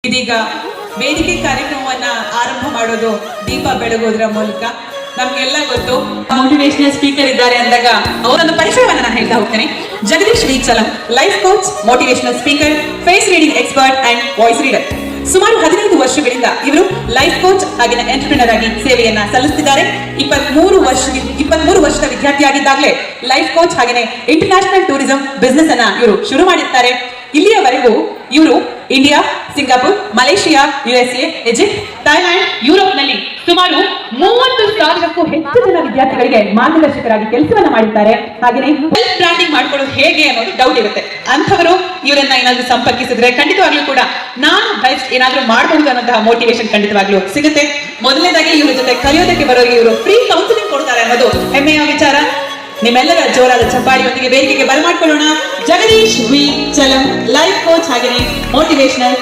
ಇದೀಗ ವೇದಿಕೆ ಕಾರ್ಯಕ್ರಮವನ್ನ ಆರಂಭ ಮಾಡೋದು ದೀಪ ಬೆಳಗೋದ್ರ ಮೂಲಕ. ನಮ್ಗೆಲ್ಲ ಗೊತ್ತು ಮೋಟಿವೇಶನಲ್ ಸ್ಪೀಕರ್ ಇದ್ದಾರೆ ಅಂದಾಗ ಅವರೊಂದು ಪರಿಚಯವನ್ನ ನಾನು ಹೇಳ್ತಾ ಹೋಗ್ತೇನೆ. Jagadish V Chalam, life coach, motivational speaker, face reading expert and voice reader. ಸುಮಾರು 15 ವರ್ಷಗಳಿಂದ ಇವರು ಲೈಫ್ ಕೋಚ್ ಆಗಿನ ಎಂಟರ್ಪ್ರಿನರ್ ಆಗಿ ಸೇವೆಯನ್ನ ಸಲ್ಲಿಸುತ್ತಿದ್ದಾರೆ. 23 ವರ್ಷದ ವಿದ್ಯಾರ್ಥಿಯಾಗಿದ್ದಾಗಲೇ ಲೈಫ್ ಕೋಚ್ ಹಾಗೆಯೇ ಇಂಟರ್ನ್ಯಾಷನಲ್ ಟೂರಿಸಂ ಬಿಸ್ನೆಸ್ ಅನ್ನ ಇವರು ಶುರು ಮಾಡಿರ್ತಾರೆ. ಇಲ್ಲಿಯವರೆಗೂ ಇವರು India, Singapore, Malaysia, USA, Egypt, Thailand, Europe ನಲ್ಲಿ ಸುಮಾರು 30,000ಕ್ಕೂ ಹೆಚ್ಚು ಜನ ವಿದ್ಯಾರ್ಥಿಗಳಿಗೆ ಮಾರ್ಗದರ್ಶಕರಾಗಿ ಕೆಲಸವನ್ನ ಮಾಡಿದ್ದಾರೆ. ಹಾಗೆಯೇ ಸೆಲ್ಫ್ ಬ್ರಾಂಡಿಂಗ್ ಮಾಡ್ಕೊಳ್ಳೋದು ಹೇಗೆ ಅನ್ನೋದು ಡೌಟ್ ಇರುತ್ತೆ. ಅಂಥವರು ಇವರನ್ನ ಏನಾದ್ರೂ ಸಂಪರ್ಕಿಸಿದ್ರೆ ಖಂಡಿತವಾಗ್ಲೂ ಕೂಡ ನಾನು ಬೆಸ್ಟ್ ಏನಾದ್ರೂ ಮಾಡಬಹುದು ಅನ್ನೋಂತಹ ಮೋಟಿವೇಶನ್ ಖಂಡಿತವಾಗ್ಲೂ ಸಿಗುತ್ತೆ. ಮೊದಲನೇದಾಗಿ ಇವರ ಜೊತೆ ಕಲಿಯೋದಕ್ಕೆ ಬರೋರಿಗೆ ಇವರು ಫ್ರೀ ಕೌನ್ಸಿಲಿಂಗ್ ಕೊಡ್ತಾರೆ ಅನ್ನೋದು ಹೆಮ್ಮೆಯ ವಿಚಾರ. ನಿಮ್ಮೆಲ್ಲರ ಜೋರಾದ ಚಪ್ಪಾಳಿಯೊಂದಿಗೆ ವೇದಿಕೆಗೆ ಬರಮಾಡ್ಕೊಳ್ಳೋಣ Jagadish V Chalam, life coach ಹಾಗೆಯೇ ಮೋಟಿವೇಶನಲ್